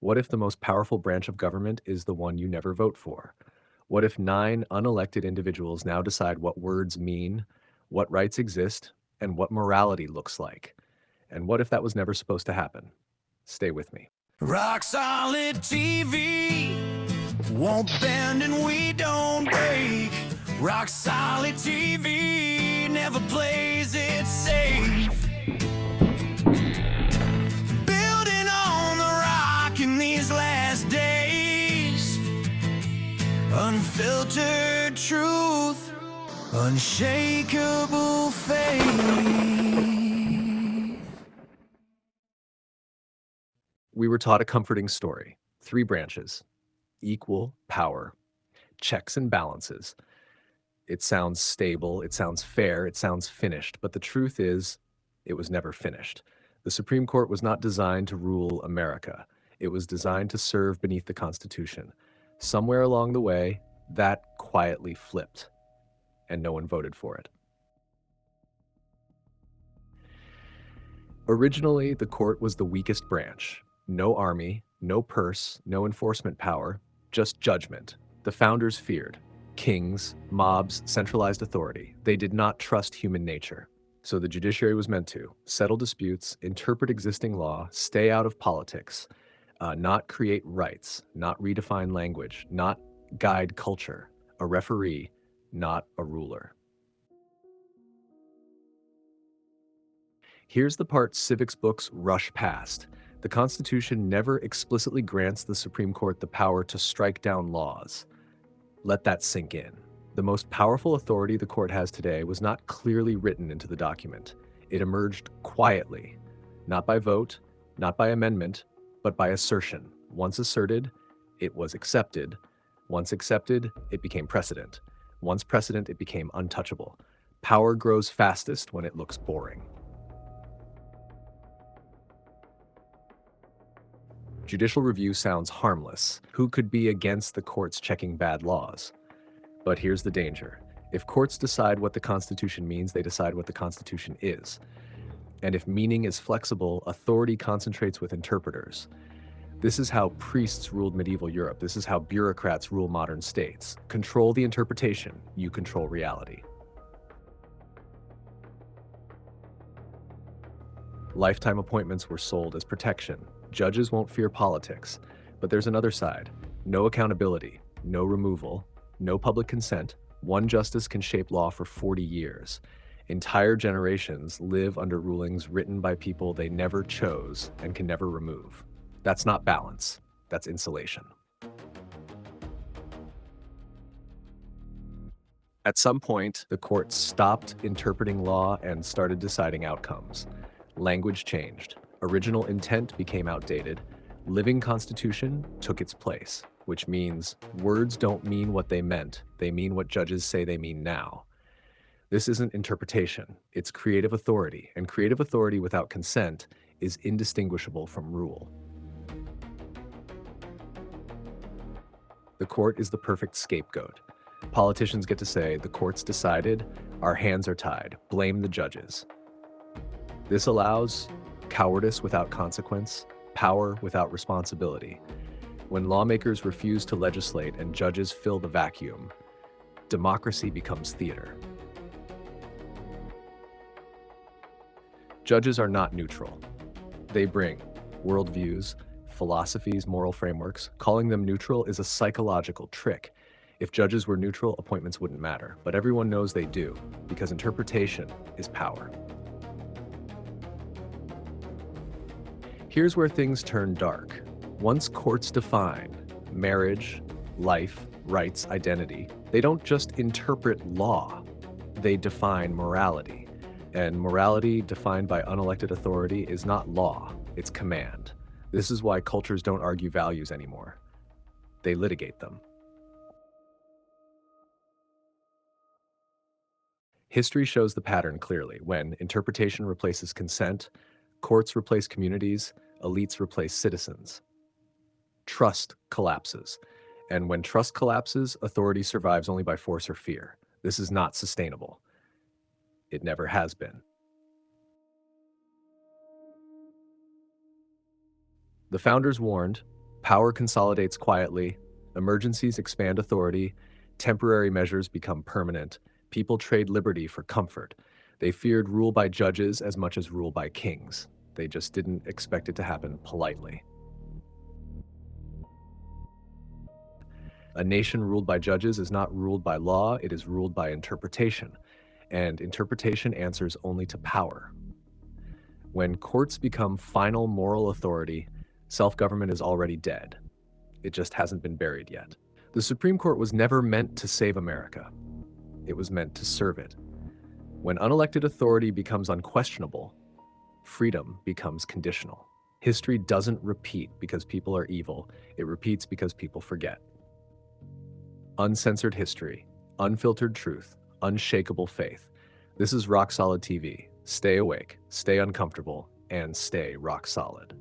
What if the most powerful branch of government is the one you never vote for? What if 9 unelected individuals now decide what words mean, what rights exist, and what morality looks like? And what if that was never supposed to happen? Stay with me. Rock solid TV won't bend and we don't break. Rock solid TV never plays it safe. Building on the rock in these last days. Unfiltered truth, unshakable faith. We were taught a comforting story: 3 branches, equal power, checks and balances. It sounds stable, it sounds fair, it sounds finished, but the truth is, it was never finished. The Supreme Court was not designed to rule America. It was designed to serve beneath the Constitution. Somewhere along the way, that quietly flipped, and no one voted for it. Originally, the court was the weakest branch. No army, no purse, no enforcement power, just judgment. The founders feared kings, mobs, centralized authority. They did not trust human nature. So the judiciary was meant to settle disputes, interpret existing law, stay out of politics, not create rights, not redefine language, not guide culture, a referee, not a ruler. Here's the part civics books rush past. The Constitution never explicitly grants the Supreme Court the power to strike down laws. Let that sink in. The most powerful authority the court has today was not clearly written into the document. It emerged quietly, not by vote, not by amendment, but by assertion. Once asserted, it was accepted. Once accepted, it became precedent. Once precedent, it became untouchable. Power grows fastest when it looks boring. Judicial review sounds harmless. Who could be against the courts checking bad laws? But here's the danger. If courts decide what the Constitution means, they decide what the Constitution is. And if meaning is flexible, authority concentrates with interpreters. This is how priests ruled medieval Europe. This is how bureaucrats rule modern states. Control the interpretation, you control reality. Lifetime appointments were sold as protection. Judges won't fear politics. But there's another side. No accountability, no removal, no public consent. One justice can shape law for 40 years. Entire generations live under rulings written by people they never chose and can never remove. That's not balance. That's insulation. At some point, the court stopped interpreting law and started deciding outcomes. Language changed. Original intent became outdated. Living constitution took its place, which means words don't mean what they meant. They mean what judges say they mean now. This isn't interpretation. It's creative authority, and creative authority without consent is indistinguishable from rule. The court is the perfect scapegoat. Politicians get to say, the court's decided, our hands are tied, blame the judges. This allows cowardice without consequence, power without responsibility. When lawmakers refuse to legislate and judges fill the vacuum, democracy becomes theater. Judges are not neutral. They bring worldviews, philosophies, moral frameworks. Calling them neutral is a psychological trick. If judges were neutral, appointments wouldn't matter. But everyone knows they do, because interpretation is power. Here's where things turn dark. Once courts define marriage, life, rights, identity, they don't just interpret law, they define morality. And morality defined by unelected authority is not law, it's command. This is why cultures don't argue values anymore. They litigate them. History shows the pattern clearly. When interpretation replaces consent, courts replace communities, elites replace citizens. Trust collapses. And when trust collapses, authority survives only by force or fear. This is not sustainable. It never has been. The founders warned, Power consolidates quietly, emergencies expand authority, temporary measures become permanent, people trade liberty for comfort. They feared rule by judges as much as rule by kings. They just didn't expect it to happen politely. A nation ruled by judges is not ruled by law, it is ruled by interpretation. And interpretation answers only to power. When courts become final moral authority, self-government is already dead. It just hasn't been buried yet. The Supreme Court was never meant to save America. It was meant to serve it. When unelected authority becomes unquestionable, freedom becomes conditional. History doesn't repeat because people are evil. It repeats because people forget. Uncensored history, unfiltered truth, unshakable faith. This is Rock Solid TV. Stay awake, stay uncomfortable, and stay rock solid.